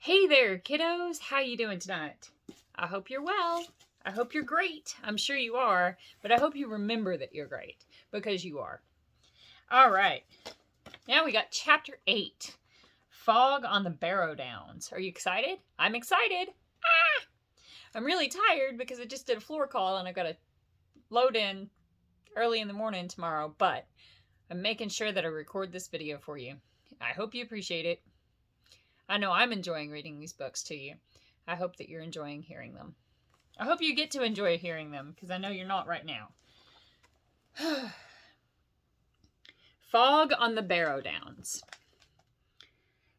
Hey there, kiddos. How you doing tonight? I hope you're well. I hope you're great. I'm sure you are, but I hope you remember that you're great, because you are. All right. Now we got chapter 8, Fog on the Barrow Downs. Are you excited? I'm excited. I'm really tired because I just did a floor call and I've got to load in early in the morning tomorrow, but I'm making sure that I record this video for you. I hope you appreciate it. I know I'm enjoying reading these books to you. I hope that you're enjoying hearing them. I hope you get to enjoy hearing them, because I know you're not right now. Fog on the Barrow Downs.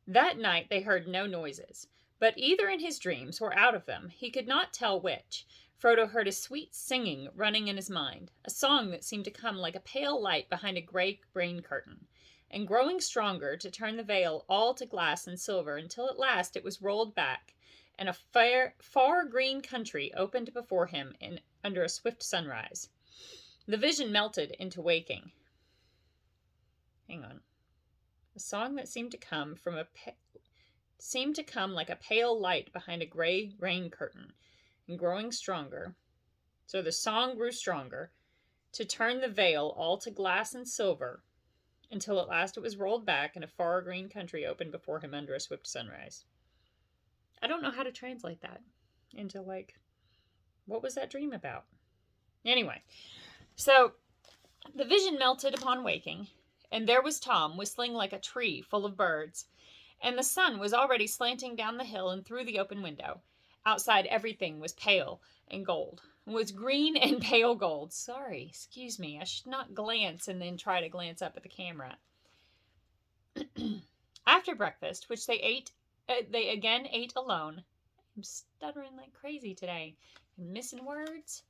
That night they heard no noises, but either in his dreams or out of them, he could not tell which. Frodo heard a sweet singing running in his mind, a song that seemed to come like a pale light behind a gray rain curtain, and growing stronger to turn the veil all to glass and silver, until at last it was rolled back, and a far green country opened before him under a swift sunrise. The vision melted into waking. Hang on. A song that seemed to come like a pale light behind a gray rain curtain, and growing stronger. So the song grew stronger, to turn the veil all to glass and silver, until at last it was rolled back and a far green country opened before him under a swift sunrise. I don't know how to translate that into, what was that dream about? Anyway, so the vision melted upon waking, and there was Tom whistling like a tree full of birds, and the sun was already slanting down the hill and through the open window. Outside everything was pale and gold. Was green and pale gold. Sorry, excuse me. I should not glance and then try to glance up at the camera. After breakfast, which they again ate alone. I'm stuttering like crazy today. I'm missing words.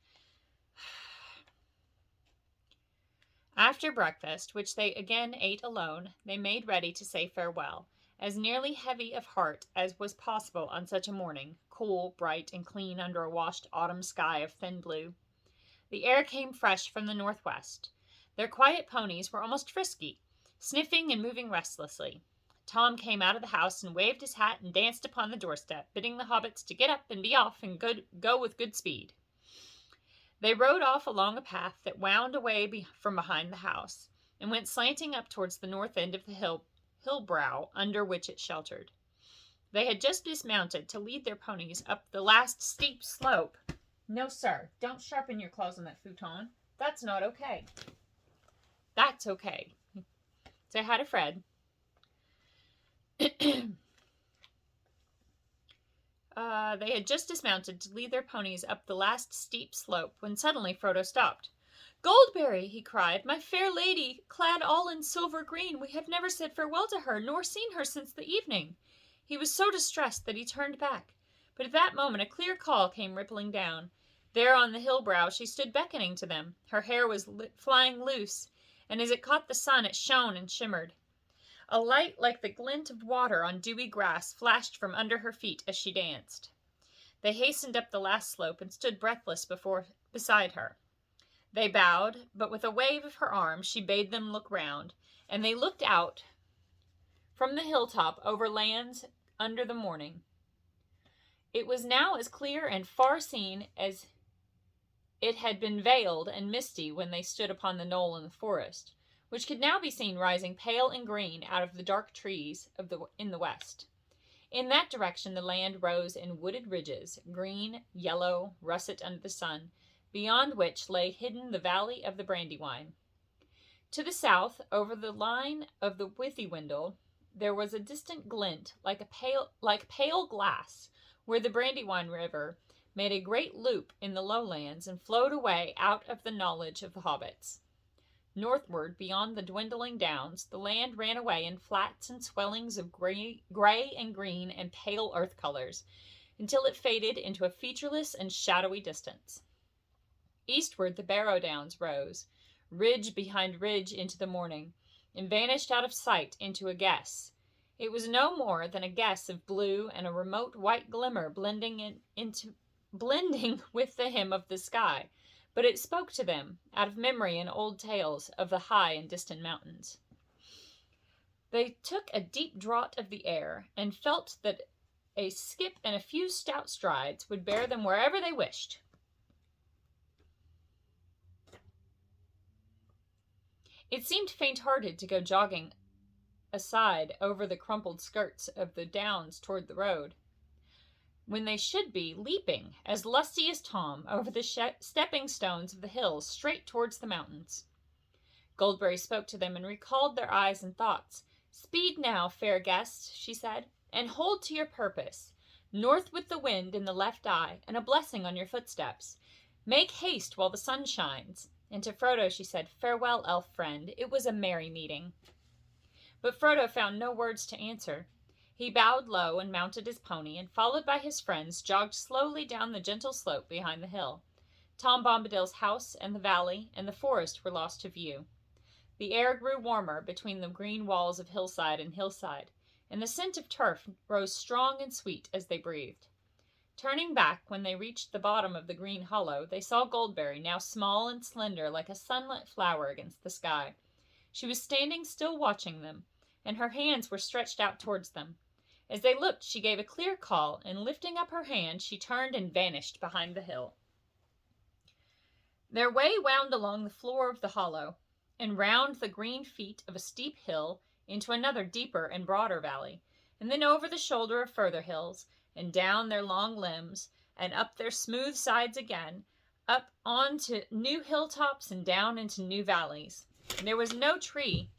After breakfast, which they again ate alone, they made ready to say farewell, as nearly heavy of heart as was possible on such a morning, cool, bright, and clean under a washed autumn sky of thin blue. The air came fresh from the northwest. Their quiet ponies were almost frisky, sniffing and moving restlessly. Tom came out of the house and waved his hat and danced upon the doorstep, bidding the hobbits to get up and be off and go with good speed. They rode off along a path that wound away from behind the house, and went slanting up towards the north end of the hill brow under which it sheltered. They had just dismounted to lead their ponies up the last steep slope. No, sir, don't sharpen your claws on that futon. That's not okay. That's okay. Say hi to Fred. They had just dismounted to lead their ponies up the last steep slope when suddenly Frodo stopped. "Goldberry," he cried, "my fair lady, clad all in silver green, we have never said farewell to her, nor seen her since the evening." He was so distressed that he turned back, but at that moment a clear call came rippling down. There on the hill brow she stood beckoning to them. Her hair was flying loose, and as it caught the sun it shone and shimmered. A light like the glint of water on dewy grass flashed from under her feet as she danced. They hastened up the last slope and stood breathless beside her. They bowed, but with a wave of her arm she bade them look round, and they looked out from the hilltop over lands under the morning. It was now as clear and far seen as it had been veiled and misty when they stood upon the knoll in the forest, which could now be seen rising pale and green out of the dark trees in the west. In that direction the land rose in wooded ridges, green, yellow, russet under the sun, beyond which lay hidden the valley of the Brandywine. To the south, over the line of the Withywindle, there was a distant glint like pale glass, where the Brandywine River made a great loop in the lowlands and flowed away out of the knowledge of the hobbits. Northward, beyond the dwindling downs, the land ran away in flats and swellings of gray and green and pale earth colors, until it faded into a featureless and shadowy distance. Eastward the Barrow Downs rose, ridge behind ridge into the morning, and vanished out of sight into a guess. It was no more than a guess of blue and a remote white glimmer blending with the hem of the sky, but it spoke to them, out of memory and old tales, of the high and distant mountains. They took a deep draught of the air, and felt that a skip and a few stout strides would bear them wherever they wished. It seemed faint-hearted to go jogging aside over the crumpled skirts of the downs toward the road, when they should be leaping, as lusty as Tom, over the stepping stones of the hills straight towards the mountains. Goldberry spoke to them and recalled their eyes and thoughts. "Speed now, fair guests," she said, "and hold to your purpose. North with the wind in the left eye, and a blessing on your footsteps. Make haste while the sun shines." And to Frodo she said, "Farewell, elf friend. It was a merry meeting." But Frodo found no words to answer. He bowed low and mounted his pony, and followed by his friends, jogged slowly down the gentle slope behind the hill. Tom Bombadil's house and the valley and the forest were lost to view. The air grew warmer between the green walls of hillside and hillside, and the scent of turf rose strong and sweet as they breathed. Turning back when they reached the bottom of the green hollow, they saw Goldberry, now small and slender like a sunlit flower against the sky. She was standing still watching them, and her hands were stretched out towards them. As they looked, she gave a clear call, and lifting up her hand, she turned and vanished behind the hill. Their way wound along the floor of the hollow, and round the green feet of a steep hill into another deeper and broader valley, and then over the shoulder of further hills, and down their long limbs, and up their smooth sides again, up on to new hilltops and down into new valleys. There was no tree,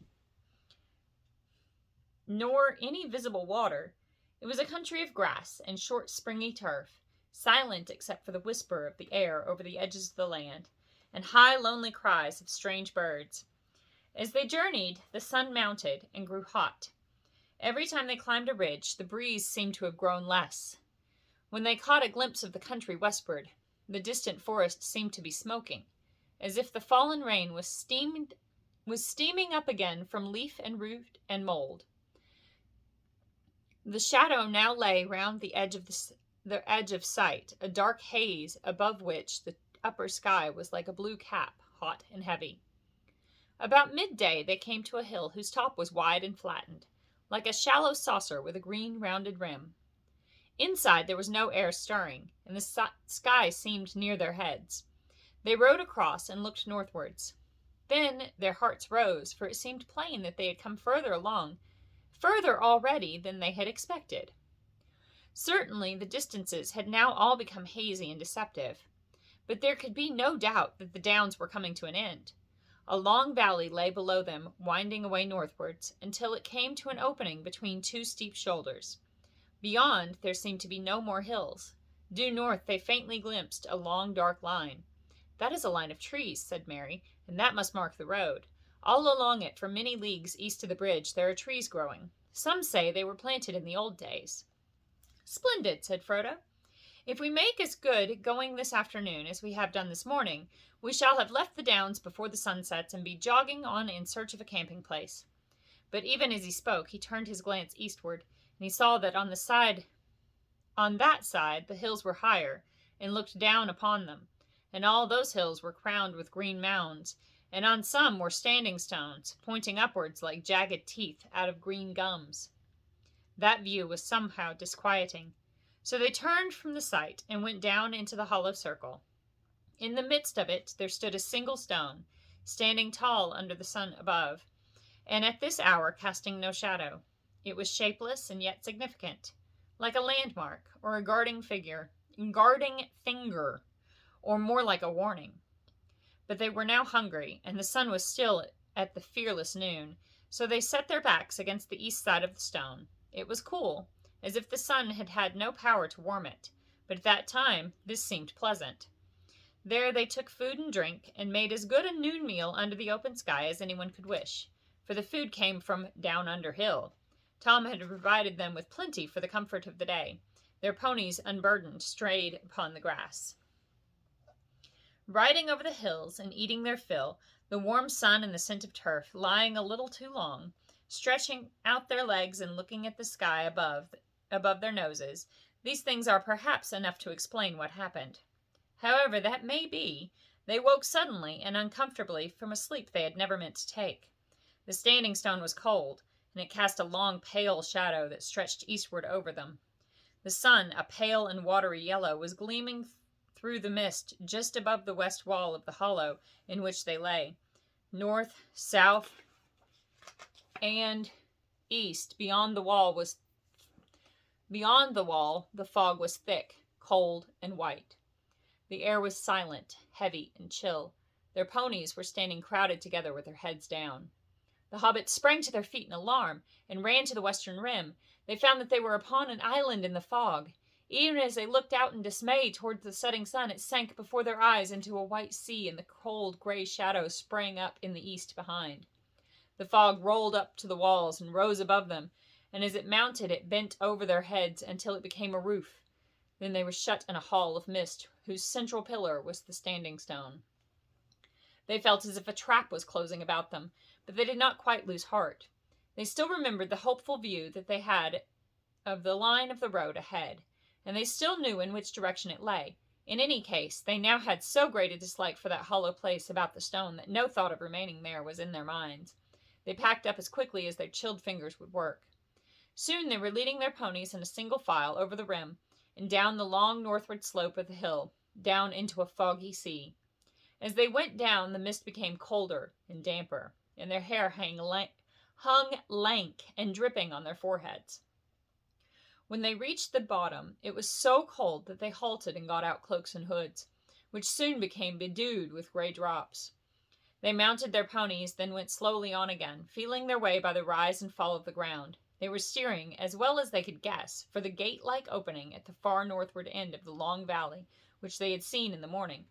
nor any visible water. It was a country of grass and short springy turf, silent except for the whisper of the air over the edges of the land, and high lonely cries of strange birds. As they journeyed, the sun mounted and grew hot. Every time they climbed a ridge, the breeze seemed to have grown less. When they caught a glimpse of the country westward, the distant forest seemed to be smoking, as if the fallen rain was steaming up again from leaf and root and mold. The shadow now lay round the edge of sight, a dark haze above which the upper sky was like a blue cap, hot and heavy. About midday they came to a hill whose top was wide and flattened, like a shallow saucer with a green rounded rim. Inside there was no air stirring, and the sky seemed near their heads. They rode across and looked northwards. Then their hearts rose, for it seemed plain that they had come further already than they had expected. Certainly the distances had now all become hazy and deceptive, but there could be no doubt that the downs were coming to an end. A long valley lay below them, winding away northwards, until it came to an opening between two steep shoulders. Beyond, there seemed to be no more hills. Due north they faintly glimpsed a long dark line. "That is a line of trees," said Mary, "and that must mark the road. All along it, for many leagues east of the bridge, there are trees growing. Some say they were planted in the old days." "Splendid," said Frodo. "If we make as good going this afternoon as we have done this morning, we shall have left the downs before the sun sets and be jogging on in search of a camping place." But even as he spoke, he turned his glance eastward, and he saw that on that side the hills were higher, and looked down upon them, and all those hills were crowned with green mounds, and on some were standing stones, pointing upwards like jagged teeth out of green gums. That view was somehow disquieting, so they turned from the sight and went down into the hollow circle. In the midst of it there stood a single stone, standing tall under the sun above, and at this hour casting no shadow. It was shapeless and yet significant, like a landmark or a guarding finger, or more like a warning. But they were now hungry, and the sun was still at the fearless noon, so they set their backs against the east side of the stone. It was cool, as if the sun had had no power to warm it, but at that time this seemed pleasant. There they took food and drink, and made as good a noon meal under the open sky as anyone could wish, for the food came from down under hill. Tom had provided them with plenty for the comfort of the day. Their ponies, unburdened, strayed upon the grass. Riding over the hills and eating their fill, the warm sun and the scent of turf, lying a little too long, stretching out their legs and looking at the sky above their noses, these things are perhaps enough to explain what happened. However that may be, they woke suddenly and uncomfortably from a sleep they had never meant to take. The standing stone was cold, and it cast a long pale shadow that stretched eastward over them. The sun, a pale and watery yellow, was gleaming through the mist just above the west wall of the hollow in which they lay. North, south, and east, beyond the wall, the fog was thick, cold, and white. The air was silent, heavy, and chill. Their ponies were standing crowded together with their heads down. The hobbits sprang to their feet in alarm and ran to the western rim. They found that they were upon an island in the fog. Even as they looked out in dismay towards the setting sun, it sank before their eyes into a white sea, and the cold gray shadows sprang up in the east behind. The fog rolled up to the walls and rose above them, and as it mounted it bent over their heads until it became a roof. Then they were shut in a hall of mist, whose central pillar was the standing stone. They felt as if a trap was closing about them, but they did not quite lose heart. They still remembered the hopeful view that they had of the line of the road ahead, and they still knew in which direction it lay. In any case, they now had so great a dislike for that hollow place about the stone that no thought of remaining there was in their minds. They packed up as quickly as their chilled fingers would work. Soon they were leading their ponies in a single file over the rim and down the long northward slope of the hill, down into a foggy sea. As they went down, the mist became colder and damper, and their hair hung lank and dripping on their foreheads. When they reached the bottom, it was so cold that they halted and got out cloaks and hoods, which soon became bedewed with gray drops. They mounted their ponies, then went slowly on again, feeling their way by the rise and fall of the ground. They were steering, as well as they could guess, for the gate-like opening at the far northward end of the long valley, which they had seen in the morning.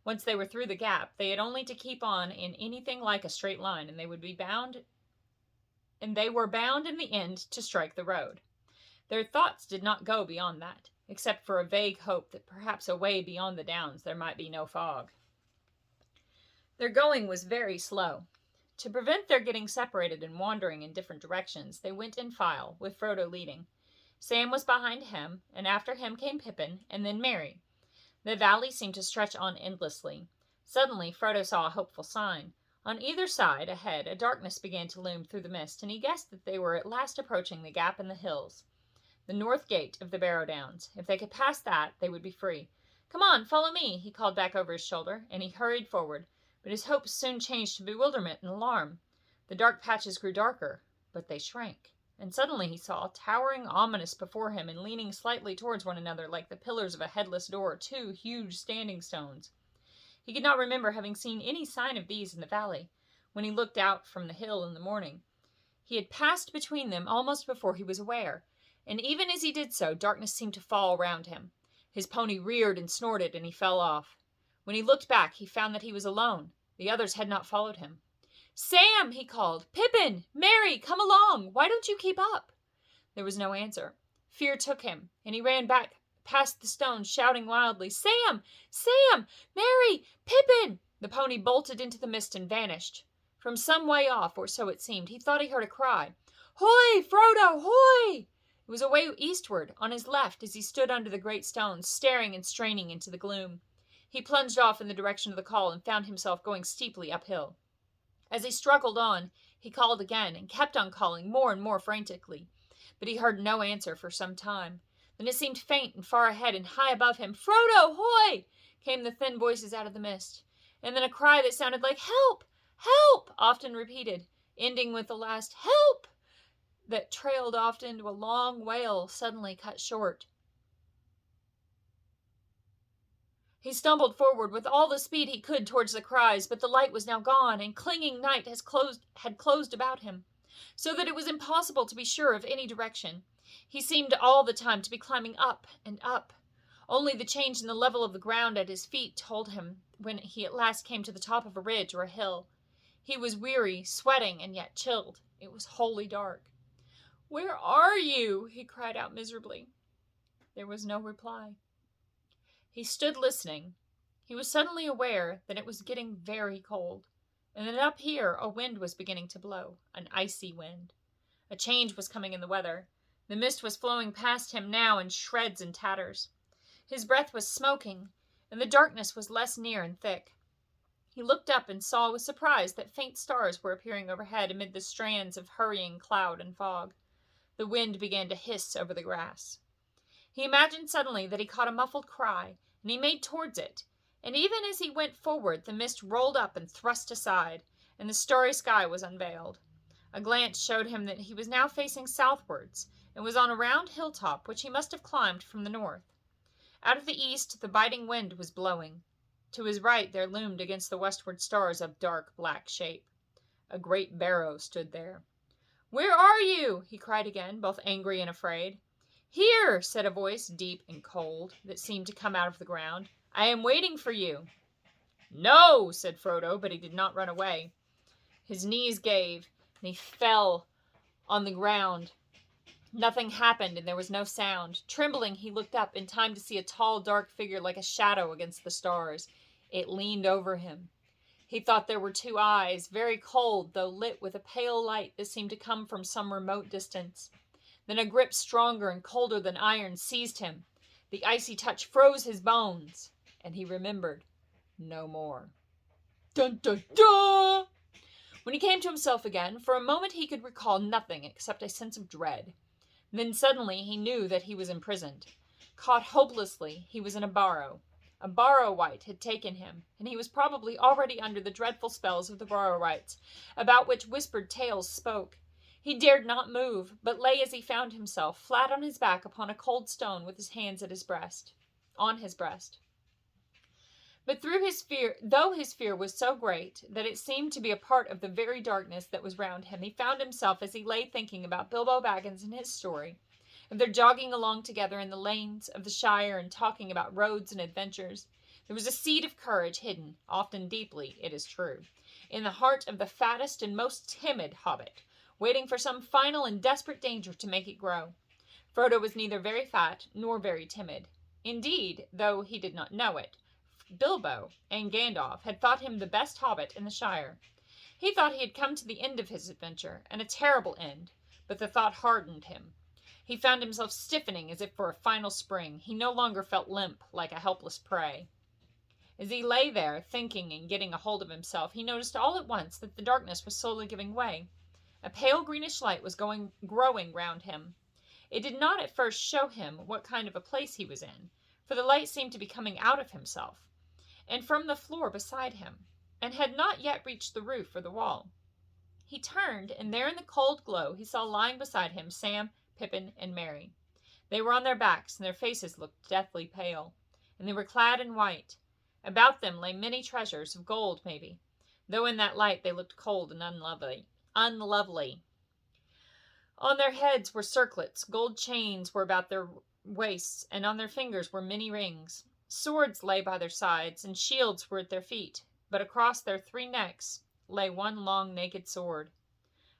Once they were through the gap, they had only to keep on in anything like a straight line, and they were bound in the end to strike the road. Their thoughts did not go beyond that, except for a vague hope that perhaps away beyond the downs there might be no fog. Their going was very slow. To prevent their getting separated and wandering in different directions, they went in file, with Frodo leading. Sam was behind him, and after him came Pippin, and then Merry. The valley seemed to stretch on endlessly. Suddenly Frodo saw a hopeful sign. On either side, ahead, a darkness began to loom through the mist, and he guessed that they were at last approaching the gap in the hills, the north gate of the Barrow Downs. If they could pass that, they would be free. "Come on, follow me," he called back over his shoulder, and he hurried forward. But his hopes soon changed to bewilderment and alarm. The dark patches grew darker, but they shrank, and suddenly he saw, towering ominous before him and leaning slightly towards one another like the pillars of a headless door, 2 huge standing stones. He could not remember having seen any sign of these in the valley, when he looked out from the hill in the morning. He had passed between them almost before he was aware, and even as he did so, darkness seemed to fall round him. His pony reared and snorted, and he fell off. When he looked back, he found that he was alone. The others had not followed him. "Sam!" he called. "Pippin! Merry! Come along! Why don't you keep up?" There was no answer. Fear took him, and he ran back past the stones, shouting wildly, "Sam! Sam! Merry! Pippin!" The pony bolted into the mist and vanished. From some way off, or so it seemed, he thought he heard a cry. "Hoy, Frodo! Hoy!" It was away eastward, on his left, as he stood under the great stones, staring and straining into the gloom. He plunged off in the direction of the call and found himself going steeply uphill. As he struggled on, he called again and kept on calling more and more frantically, but he heard no answer for some time. Then it seemed faint and far ahead and high above him. "Frodo, hoy!" came the thin voices out of the mist, and then a cry that sounded like "Help! Help!" often repeated, ending with the last "Help!" that trailed off into a long wail suddenly cut short. He stumbled forward with all the speed he could towards the cries, but the light was now gone, and clinging night had closed about him, so that it was impossible to be sure of any direction. He seemed all the time to be climbing up and up. Only the change in the level of the ground at his feet told him when he at last came to the top of a ridge or a hill. He was weary, sweating, and yet chilled. It was wholly dark. "Where are you?" he cried out miserably. There was no reply. He stood listening. He was suddenly aware that it was getting very cold, and that up here a wind was beginning to blow, an icy wind. A change was coming in the weather. The mist was flowing past him now in shreds and tatters. His breath was smoking, and the darkness was less near and thick. He looked up and saw with surprise that faint stars were appearing overhead amid the strands of hurrying cloud and fog. The wind began to hiss over the grass. He imagined suddenly that he caught a muffled cry, and he made towards it, and even as he went forward the mist rolled up and thrust aside, and the starry sky was unveiled. A glance showed him that he was now facing southwards, and was on a round hilltop which he must have climbed from the north. Out of the east the biting wind was blowing. To his right there loomed against the westward stars a dark black shape. A great barrow stood there. "Where are you?" he cried again, both angry and afraid. "Here," said a voice, deep and cold, that seemed to come out of the ground. "I am waiting for you." "No," said Frodo, but he did not run away. His knees gave, and he fell on the ground. Nothing happened, and there was no sound. Trembling, he looked up, in time to see a tall, dark figure like a shadow against the stars. It leaned over him. He thought there were two eyes, very cold, though lit with a pale light that seemed to come from some remote distance. Then a grip stronger and colder than iron seized him. The icy touch froze his bones, and he remembered no more. Dun dun dun! When he came to himself again, for a moment he could recall nothing except a sense of dread. Then suddenly he knew that he was imprisoned. Caught hopelessly, he was in a barrow. A barrow-wight had taken him, and he was probably already under the dreadful spells of the barrow-wights, about which whispered tales spoke. He dared not move, but lay as he found himself, flat on his back upon a cold stone, with his hands at his breast, on his breast. But though his fear was so great that it seemed to be a part of the very darkness that was round him, he found himself, as he lay thinking about Bilbo Baggins and his story, of their jogging along together in the lanes of the Shire and talking about roads and adventures, there was a seed of courage hidden, often deeply, it is true, in the heart of the fattest and most timid hobbit, waiting for some final and desperate danger to make it grow. Frodo was neither very fat nor very timid. Indeed, though he did not know it, Bilbo and Gandalf had thought him the best hobbit in the Shire. He thought he had come to the end of his adventure, and a terrible end, but the thought hardened him. He found himself stiffening as if for a final spring. He no longer felt limp, like a helpless prey. As he lay there, thinking and getting a hold of himself, he noticed all at once that the darkness was slowly giving way. A pale greenish light was growing round him. It did not at first show him what kind of a place he was in, for the light seemed to be coming out of himself, and from the floor beside him, and had not yet reached the roof or the wall. He turned, and there in the cold glow he saw lying beside him Sam, Pippin, and Merry. They were on their backs, and their faces looked deathly pale, and they were clad in white. About them lay many treasures, of gold maybe, though in that light they looked cold and unlovely. On their heads were circlets, gold chains were about their waists, and on their fingers were many rings. Swords lay by their sides, and shields were at their feet, but across their 3 necks lay one long naked sword.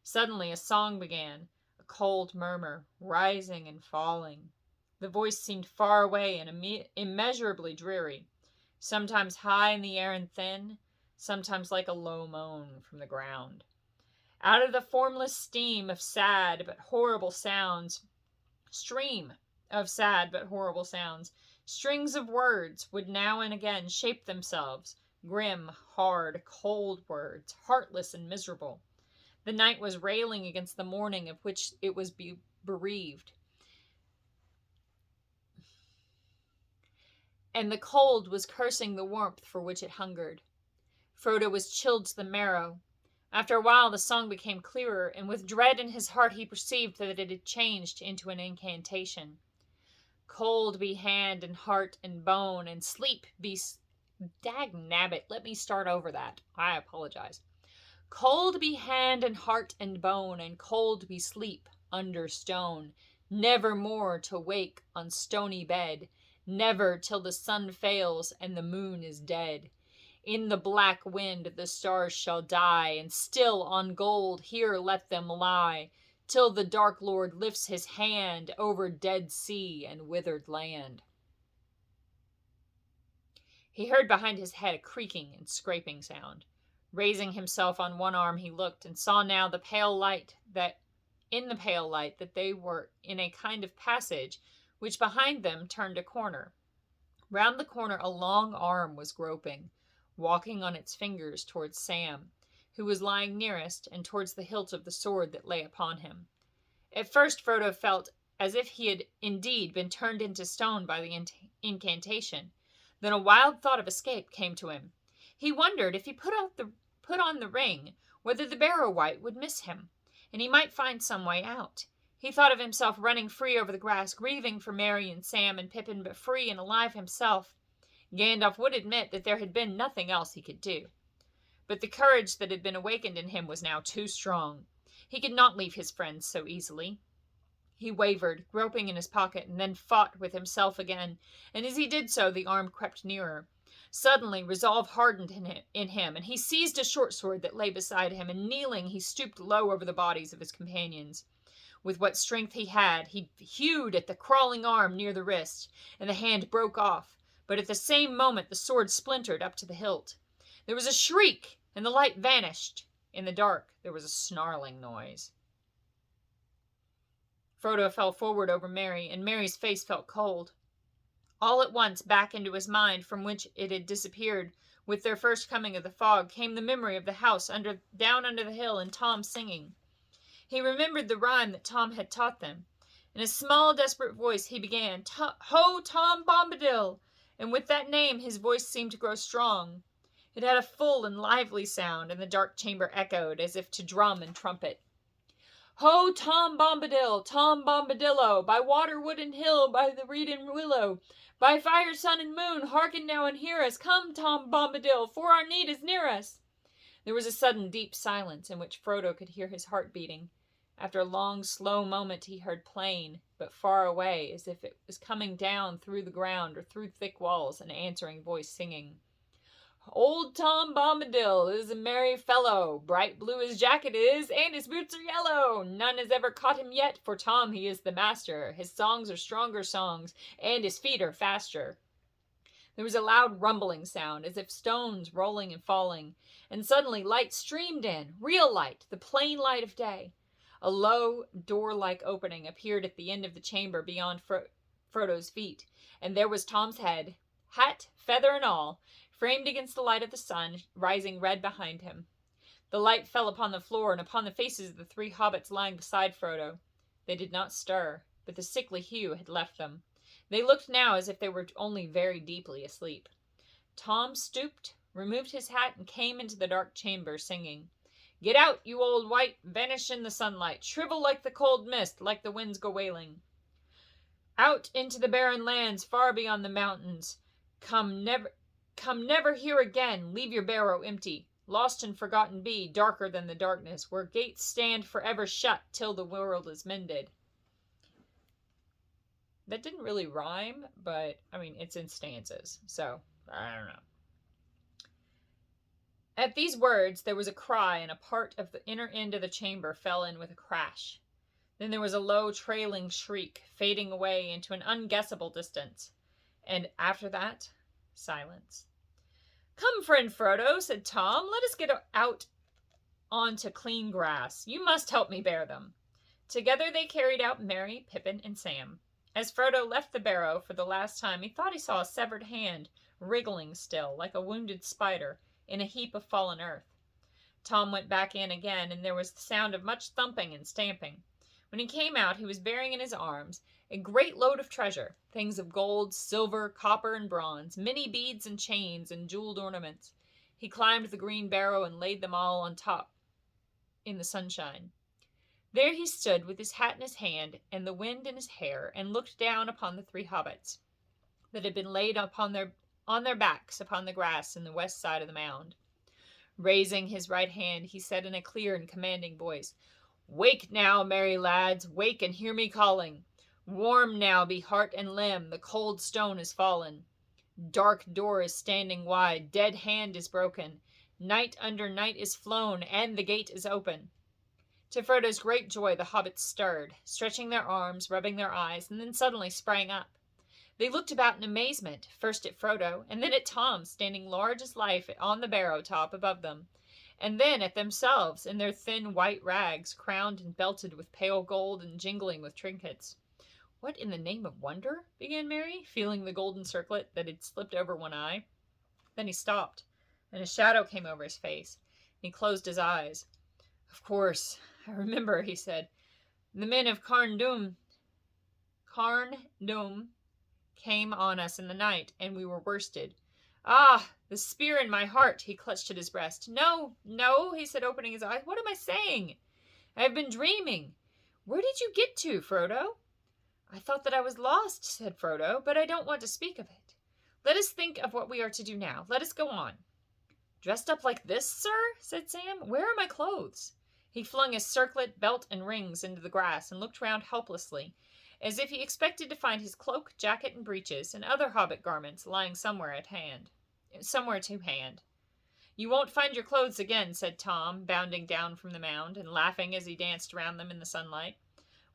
Suddenly a song began, a cold murmur, rising and falling. The voice seemed far away and immeasurably dreary, sometimes high in the air and thin, sometimes like a low moan from the ground. Out of the formless stream of sad but horrible sounds, strings of words would now and again shape themselves, grim, hard, cold words, heartless and miserable. The night was railing against the morning of which it was bereaved, and the cold was cursing the warmth for which it hungered. Frodo was chilled to the marrow. After a while the song became clearer, and with dread in his heart he perceived that it had changed into an incantation. Cold be hand and heart and bone, and sleep be... Dagnabbit, let me start over that. I apologize. Cold be hand and heart and bone, and cold be sleep under stone, never more to wake on stony bed, never till the sun fails and the moon is dead. In the black wind the stars shall die, and still on gold here let them lie, till the Dark Lord lifts his hand over dead sea and withered land. He heard behind his head a creaking and scraping sound. Raising himself on one arm, he looked, and saw now in the pale light that they were in a kind of passage, which behind them turned a corner. Round the corner a long arm was groping, walking on its fingers towards Sam, who was lying nearest, and towards the hilt of the sword that lay upon him. At first Frodo felt as if he had indeed been turned into stone by the incantation. Then a wild thought of escape came to him. He wondered if he put on the ring, whether the Barrow-wight would miss him, and he might find some way out. He thought of himself running free over the grass, grieving for Mary and Sam and Pippin, but free and alive himself. Gandalf would admit that there had been nothing else he could do. But the courage that had been awakened in him was now too strong. He could not leave his friends so easily. He wavered, groping in his pocket, and then fought with himself again, and as he did so the arm crept nearer. Suddenly resolve hardened in him, and he seized a short sword that lay beside him, and kneeling he stooped low over the bodies of his companions. With what strength he had, he hewed at the crawling arm near the wrist, and the hand broke off, but at the same moment the sword splintered up to the hilt. There was a shriek, and the light vanished. In the dark there was a snarling noise. Frodo fell forward over Merry, and Merry's face felt cold. All at once, back into his mind, from which it had disappeared with their first coming of the fog, came the memory of the house down under the hill and Tom singing. He remembered the rhyme that Tom had taught them. In a small, desperate voice he began, "Ho, Tom Bombadill!" And with that name his voice seemed to grow strong. It had a full and lively sound, and the dark chamber echoed as if to drum and trumpet. "Ho, Tom Bombadill, Tom Bombadillo, by water, wood, and hill, by the reed and willow, by fire, sun, and moon, hearken now and hear us. Come, Tom Bombadill, for our need is near us." There was a sudden deep silence in which Frodo could hear his heart beating. After a long, slow moment he heard plain, but far away, as if it was coming down through the ground or through thick walls, an answering voice singing. "Old Tom Bombadill is a merry fellow, bright blue his jacket is, and his boots are yellow. None has ever caught him yet, for Tom he is the master. His songs are stronger songs, and his feet are faster." There was a loud rumbling sound, as if stones rolling and falling, and suddenly light streamed in, real light, the plain light of day. A low, door-like opening appeared at the end of the chamber beyond Frodo's feet, and there was Tom's head, hat, feather, and all, framed against the light of the sun, rising red behind him. The light fell upon the floor and upon the faces of the three hobbits lying beside Frodo. They did not stir, but the sickly hue had left them. They looked now as if they were only very deeply asleep. Tom stooped, removed his hat, and came into the dark chamber, singing, "Get out, you old wight, vanish in the sunlight, shrivel like the cold mist, like the winds go wailing. Out into the barren lands, far beyond the mountains. Come never here again, leave your barrow empty. Lost and forgotten be, darker than the darkness, where gates stand forever shut till the world is mended." That didn't really rhyme, but, it's in stanzas, so, I don't know. At these words, there was a cry, and a part of the inner end of the chamber fell in with a crash. Then there was a low, trailing shriek, fading away into an unguessable distance. And after that, silence. "Come, friend Frodo," said Tom, "let us get out onto clean grass. You must help me bear them." Together they carried out Merry, Pippin, and Sam. As Frodo left the barrow for the last time, he thought he saw a severed hand, wriggling still, like a wounded spider, in a heap of fallen earth. Tom went back in again, and there was the sound of much thumping and stamping. When he came out, he was bearing in his arms a great load of treasure, things of gold, silver, copper, and bronze, many beads and chains and jeweled ornaments. He climbed the green barrow and laid them all on top in the sunshine. There he stood with his hat in his hand and the wind in his hair, and looked down upon the three hobbits that had been laid on their backs upon the grass in the west side of the mound. Raising his right hand, he said in a clear and commanding voice, "Wake now, merry lads, wake and hear me calling. Warm now be heart and limb, the cold stone is fallen. Dark door is standing wide, dead hand is broken. Night under night is flown, and the gate is open." To Frodo's great joy, the hobbits stirred, stretching their arms, rubbing their eyes, and then suddenly sprang up. They looked about in amazement, first at Frodo, and then at Tom, standing large as life on the barrow top above them, and then at themselves in their thin white rags, crowned and belted with pale gold and jingling with trinkets. "What in the name of wonder?" began Merry, feeling the golden circlet that had slipped over one eye. Then he stopped, and a shadow came over his face, and he closed his eyes. "Of course, I remember," he said. "The men of Carn Dûm." Carn Dum came on us in the night, and we were worsted. Ah, the spear in my heart, he clutched at his breast. No, no, he said, opening his eyes. What am I saying? I have been dreaming. Where did you get to, Frodo? I thought that I was lost, said Frodo, but I don't want to speak of it. Let us think of what we are to do now. Let us go on. Dressed up like this, sir? Said Sam. Where are my clothes? He flung his circlet, belt, and rings into the grass and looked round helplessly, as if he expected to find his cloak, jacket, and breeches, and other hobbit garments lying somewhere to hand. You won't find your clothes again, said Tom, bounding down from the mound and laughing as he danced around them in the sunlight.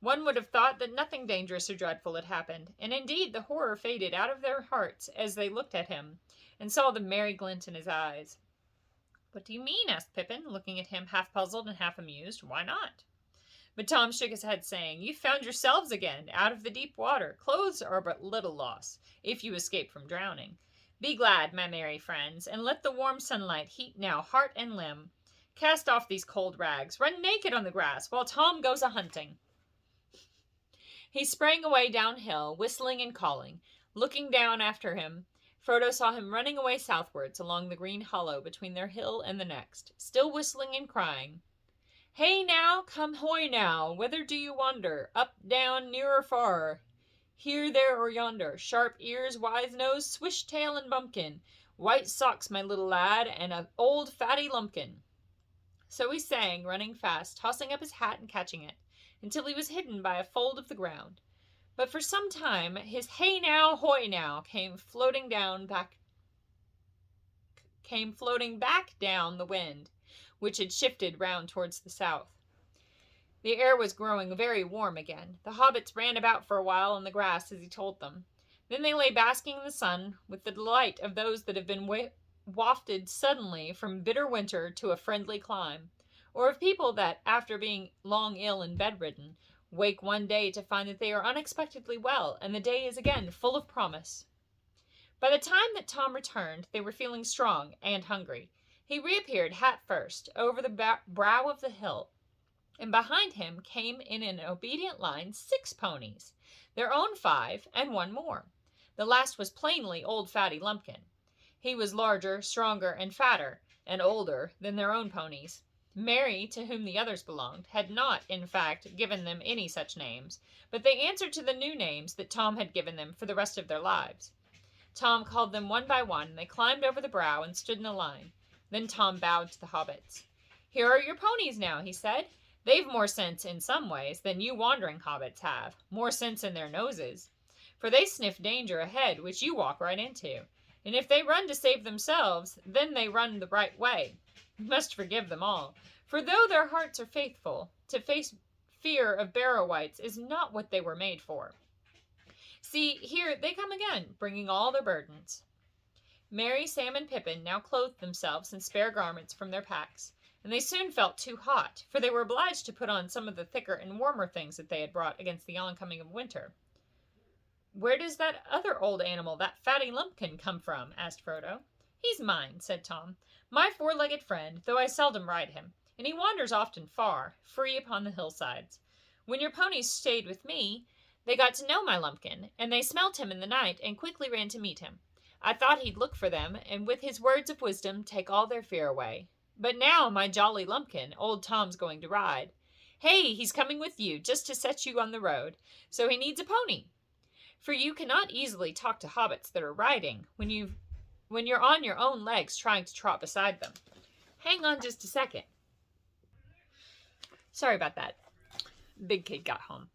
One would have thought that nothing dangerous or dreadful had happened, and indeed the horror faded out of their hearts as they looked at him and saw the merry glint in his eyes. What do you mean? Asked Pippin, looking at him half puzzled and half amused. Why not? But Tom shook his head, saying, You've found yourselves again, out of the deep water. Clothes are but little loss, if you escape from drowning. Be glad, my merry friends, and let the warm sunlight heat now heart and limb. Cast off these cold rags, run naked on the grass, while Tom goes a-hunting. He sprang away downhill, whistling and calling. Looking down after him, Frodo saw him running away southwards along the green hollow between their hill and the next, still whistling and crying. Hey now, come hoy now, whither do you wander? Up, down, near or far? Here, there, or yonder? Sharp ears, wise nose, swish tail, and bumpkin. White socks, my little lad, and a old fatty lumpkin. So he sang, running fast, tossing up his hat and catching it, until he was hidden by a fold of the ground. But for some time his hey now, hoy now came floating back down the wind, which had shifted round towards the south. The air was growing very warm again. The hobbits ran about for a while on the grass as he told them. Then they lay basking in the sun with the delight of those that have been wafted suddenly from bitter winter to a friendly clime, or of people that, after being long ill and bedridden, wake one day to find that they are unexpectedly well, and the day is again full of promise. By the time that Tom returned, they were feeling strong and hungry. He reappeared hat first, over the brow of the hill, and behind him came in an obedient line 6 ponies, their own 5, and one more. The last was plainly old Fatty Lumpkin. He was larger, stronger, and fatter, and older than their own ponies. Mary, to whom the others belonged, had not, in fact, given them any such names, but they answered to the new names that Tom had given them for the rest of their lives. Tom called them one by one, and they climbed over the brow and stood in a line. Then Tom bowed to the hobbits. Here are your ponies now, he said. They've more sense in some ways than you wandering hobbits have, more sense in their noses. For they sniff danger ahead, which you walk right into. And if they run to save themselves, then they run the right way. You must forgive them all, for though their hearts are faithful, to face fear of Barrow-wights is not what they were made for. See, here they come again, bringing all their burdens. Merry, Sam, and Pippin now clothed themselves in spare garments from their packs, and they soon felt too hot, for they were obliged to put on some of the thicker and warmer things that they had brought against the oncoming of winter. Where does that other old animal, that fatty lumpkin, come from? Asked Frodo. He's mine, said Tom. My 4-legged friend, though I seldom ride him, and he wanders often far, free upon the hillsides. When your ponies stayed with me, they got to know my lumpkin, and they smelt him in the night and quickly ran to meet him. I thought he'd look for them, and with his words of wisdom take all their fear away. But now my jolly lumpkin, old Tom's going to ride. Hey, he's coming with you, just to set you on the road, so he needs a pony. For you cannot easily talk to hobbits that are riding, when you're on your own legs trying to trot beside them. Hang on just a second. Sorry about that. Big Kid got home.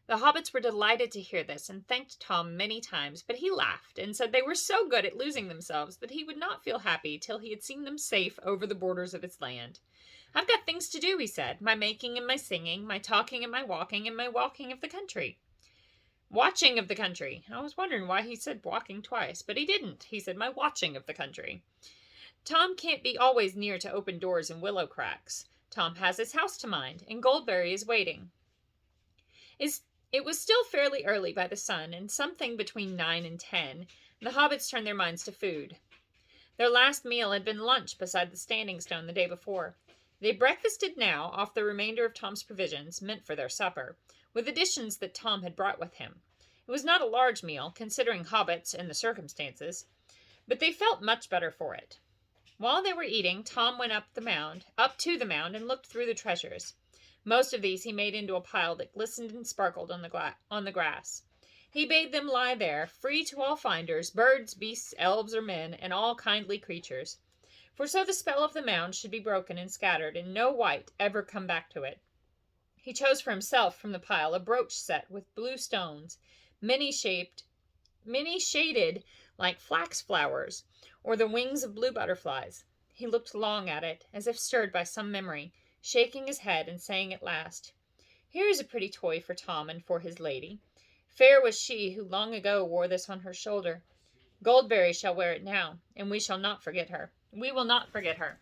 The hobbits were delighted to hear this and thanked Tom many times, but he laughed and said they were so good at losing themselves that he would not feel happy till he had seen them safe over the borders of his land. I've got things to do, he said, my making and my singing, my talking and my walking walking of the country. Watching of the country. I was wondering why he said walking twice, but he didn't. He said my watching of the country. Tom can't be always near to open doors and willow cracks. Tom has his house to mind, and Goldberry is waiting. It was still fairly early by the sun, and something between 9 and 10, the hobbits turned their minds to food. Their last meal had been lunch beside the Standing Stone the day before. They breakfasted now off the remainder of Tom's provisions, meant for their supper, with additions that Tom had brought with him. It was not a large meal, considering hobbits and the circumstances, but they felt much better for it. While they were eating, Tom went up to the mound, and looked through the treasures. Most of these he made into a pile that glistened and sparkled on the grass. He bade them lie there, free to all finders, birds, beasts, elves, or men, and all kindly creatures. For so the spell of the mound should be broken and scattered, and no wight ever come back to it. He chose for himself from the pile a brooch set with blue stones, many shaded like flax flowers, or the wings of blue butterflies. He looked long at it, as if stirred by some memory, shaking his head and saying at last, "Here is a pretty toy for Tom and for his lady. Fair was she who long ago wore this on her shoulder. Goldberry shall wear it now, and we shall not forget her. We will not forget her."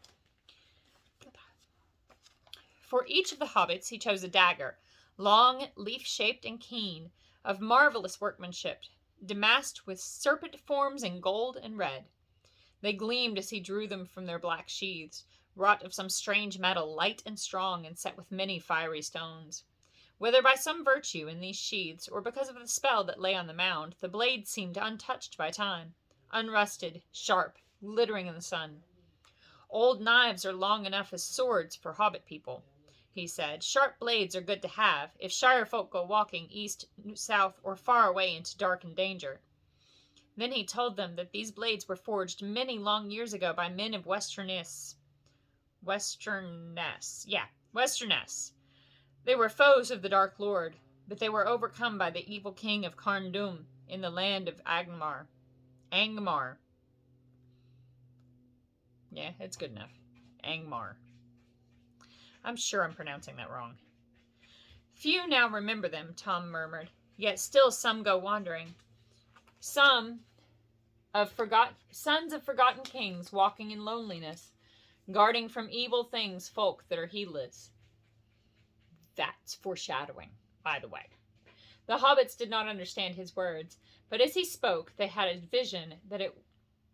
For each of the hobbits he chose a dagger, long, leaf-shaped, and keen, of marvelous workmanship, damasked with serpent forms in gold and red. They gleamed as he drew them from their black sheaths, wrought of some strange metal, light and strong, and set with many fiery stones. Whether by some virtue in these sheaths, or because of the spell that lay on the mound, the blades seemed untouched by time, unrusted, sharp, glittering in the sun. "Old knives are long enough as swords for hobbit people," he said. "Sharp blades are good to have, if shire folk go walking east, south, or far away into dark and danger." Then he told them that these blades were forged many long years ago by men of Westerness. They were foes of the Dark Lord, but they were overcome by the evil king of Carndum in the land of Angmar. Yeah, it's good enough. Angmar. I'm sure I'm pronouncing that wrong. "Few now remember them," Tom murmured, "yet still some go wandering. Sons of forgotten kings walking in loneliness, guarding from evil things folk that are heedless." That's foreshadowing, by the way. The hobbits did not understand his words, but as he spoke, they had a vision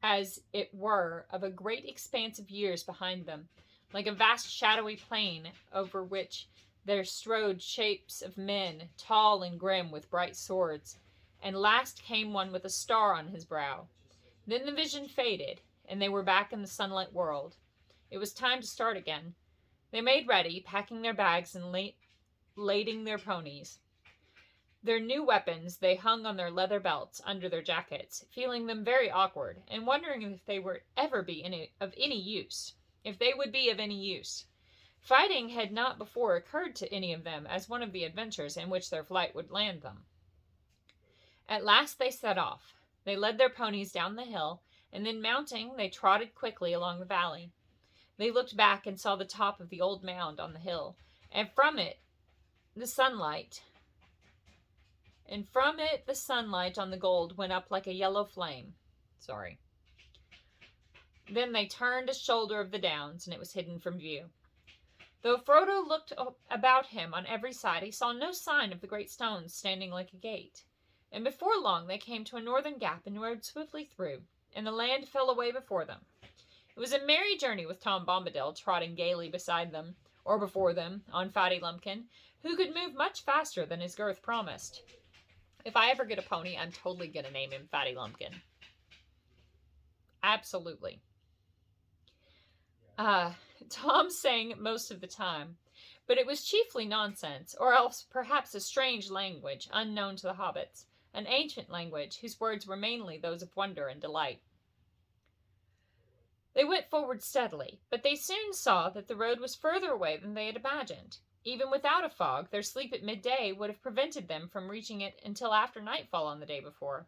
as it were, of a great expanse of years behind them, like a vast shadowy plain over which there strode shapes of men, tall and grim, with bright swords, and last came one with a star on his brow. Then the vision faded, and they were back in the sunlit world. It was time to start again. They made ready, packing their bags and lading their ponies. Their new weapons they hung on their leather belts under their jackets, feeling them very awkward, and wondering if they would ever be of any use. Fighting had not before occurred to any of them as one of the adventures in which their flight would land them. At last they set off. They led their ponies down the hill, and then mounting, they trotted quickly along the valley. They looked back and saw the top of the old mound on the hill, and from it the sunlight on the gold went up like a yellow flame. Then they turned a shoulder of the downs, and it was hidden from view. Though Frodo looked about him on every side, he saw no sign of the great stones standing like a gate. And before long they came to a northern gap and rode swiftly through, and the land fell away before them. It was a merry journey with Tom Bombadill trotting gaily beside them, or before them, on Fatty Lumpkin, who could move much faster than his girth promised. If I ever get a pony, I'm totally going to name him Fatty Lumpkin. Absolutely. Tom sang most of the time, but it was chiefly nonsense, or else perhaps a strange language unknown to the hobbits, an ancient language whose words were mainly those of wonder and delight. They went forward steadily, but they soon saw that the road was further away than they had imagined. Even without a fog, their sleep at midday would have prevented them from reaching it until after nightfall on the day before.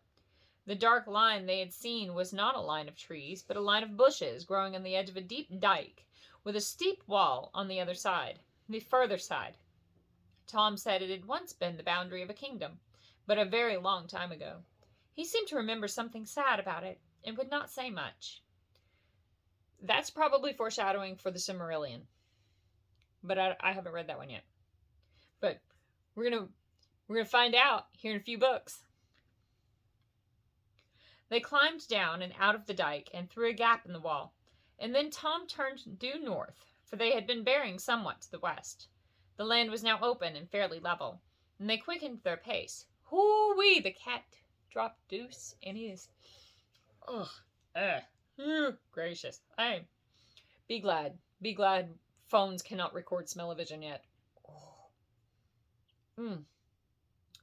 The dark line they had seen was not a line of trees, but a line of bushes growing on the edge of a deep dike, with a steep wall on the other side, the further side. Tom said it had once been the boundary of a kingdom, but a very long time ago. He seemed to remember something sad about it, and would not say much. That's probably foreshadowing for the Silmarillion, but I haven't read that one yet. But we're gonna find out here in a few books. They climbed down and out of the dike and through a gap in the wall, and then Tom turned due north, for they had been bearing somewhat to the west. The land was now open and fairly level, and they quickened their pace. Hoo-wee! The cat dropped Deuce, and he is... gracious. Be glad. Be glad phones cannot record smell-o-vision yet.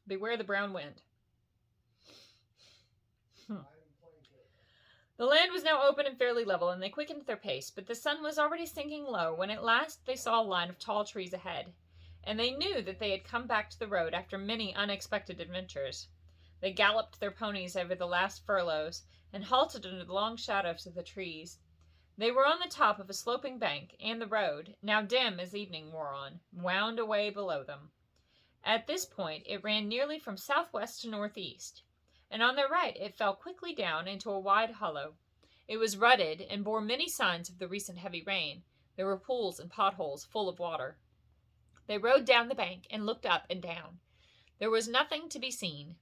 Beware the brown wind. The land was now open and fairly level, and they quickened their pace, but the sun was already sinking low when at last they saw a line of tall trees ahead, and they knew that they had come back to the road after many unexpected adventures. They galloped their ponies over the last furloughs, and halted under the long shadows of the trees. They were on the top of a sloping bank, and the road, now dim as evening wore on, wound away below them. At this point it ran nearly from southwest to northeast, and on their right it fell quickly down into a wide hollow. It was rutted, and bore many signs of the recent heavy rain. There were pools and potholes full of water. They rode down the bank, and looked up and down. There was nothing to be seen.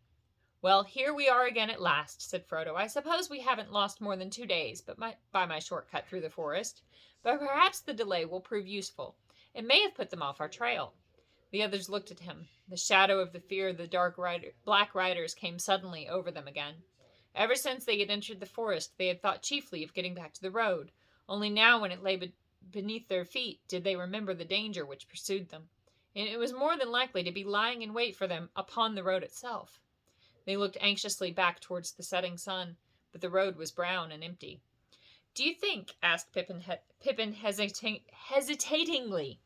"Well, here we are again at last," said Frodo. "I suppose we haven't lost more than 2 days by my shortcut through the forest, but perhaps the delay will prove useful. It may have put them off our trail." The others looked at him. The shadow of the fear of the black riders came suddenly over them again. Ever since they had entered the forest, they had thought chiefly of getting back to the road. Only now, when it lay beneath their feet, did they remember the danger which pursued them, and it was more than likely to be lying in wait for them upon the road itself. They looked anxiously back towards the setting sun, but the road was brown and empty. "Do you think," asked Pippin hesitatingly.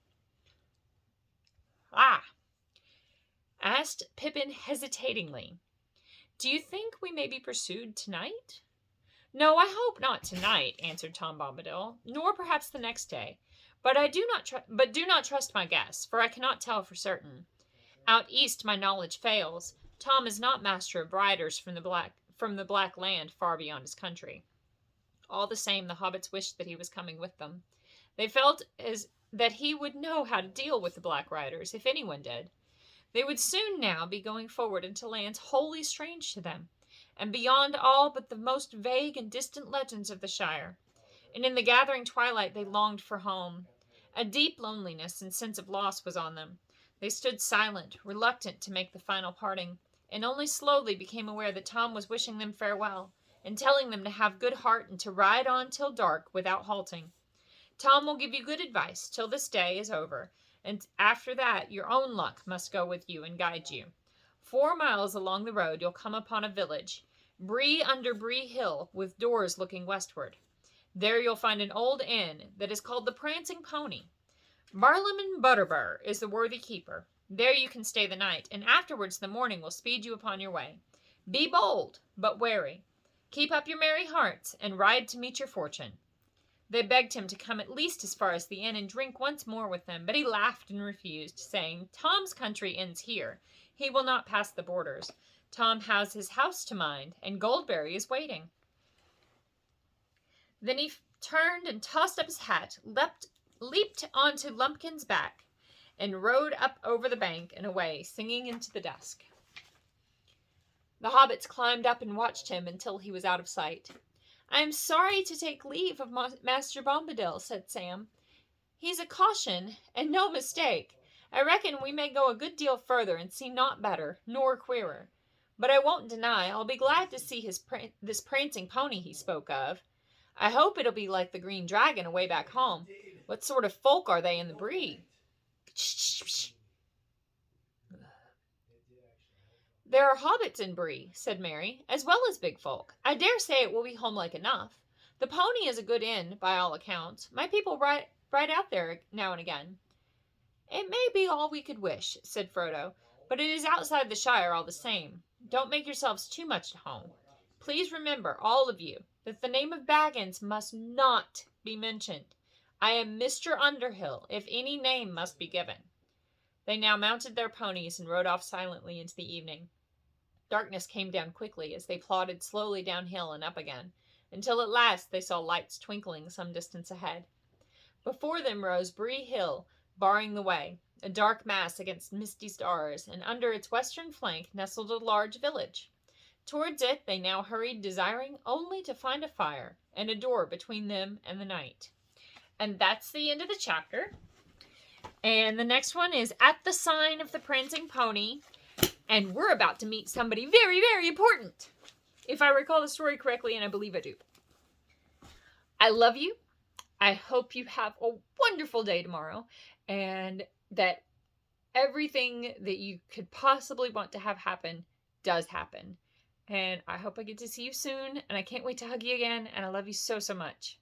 "Do you think we may be pursued tonight?" "No, I hope not tonight," answered Tom Bombadill, "nor perhaps the next day. But do not trust my guess, for I cannot tell for certain. Out east my knowledge fails. Tom is not master of riders from the black land far beyond his country." All the same, the hobbits wished that he was coming with them. They felt as that he would know how to deal with the black riders, if anyone did. They would soon now be going forward into lands wholly strange to them, and beyond all but the most vague and distant legends of the Shire. And in the gathering twilight they longed for home. A deep loneliness and sense of loss was on them. They stood silent, reluctant to make the final parting, and only slowly became aware that Tom was wishing them farewell, and telling them to have good heart and to ride on till dark without halting. "Tom will give you good advice till this day is over, and after that your own luck must go with you and guide you. 4 miles along the road you'll come upon a village, Bree under Bree Hill, with doors looking westward. There you'll find an old inn that is called the Prancing Pony. Barlaam Butterbur is the worthy keeper. There you can stay the night, and afterwards the morning will speed you upon your way. Be bold, but wary. Keep up your merry hearts, and ride to meet your fortune." They begged him to come at least as far as the inn and drink once more with them, but he laughed and refused, saying, "Tom's country ends here. He will not pass the borders. Tom has his house to mind, and Goldberry is waiting." Then he turned and tossed up his hat, leaped onto Lumpkin's back, and rode up over the bank and away, singing into the dusk. The hobbits climbed up and watched him until he was out of sight. "I am sorry to take leave of Master Bombadill," said Sam. "He's a caution, and no mistake. I reckon we may go a good deal further and see naught better, nor queerer. But I won't deny I'll be glad to see this prancing pony he spoke of. I hope it'll be like the Green Dragon away back home. What sort of folk are they in the breed?" "There are hobbits in Bree," said Mary, "as well as big folk. I dare say it will be homelike enough. The Pony is a good inn, by all accounts. My people ride out there now and again." "It may be all we could wish," said Frodo, "but it is outside the Shire all the same. Don't make yourselves too much at home. Please remember, all of you, that the name of Baggins must not be mentioned. I am Mr. Underhill, if any name must be given." They now mounted their ponies and rode off silently into the evening. Darkness came down quickly as they plodded slowly downhill and up again, until at last they saw lights twinkling some distance ahead. Before them rose Bree Hill, barring the way, a dark mass against misty stars, and under its western flank nestled a large village. Towards it they now hurried, desiring only to find a fire and a door between them and the night. And that's the end of the chapter. And the next one is At the Sign of the Prancing Pony. And we're about to meet somebody very, very important. If I recall the story correctly, and I believe I do. I love you. I hope you have a wonderful day tomorrow. And that everything that you could possibly want to have happen does happen. And I hope I get to see you soon. And I can't wait to hug you again. And I love you so, so much.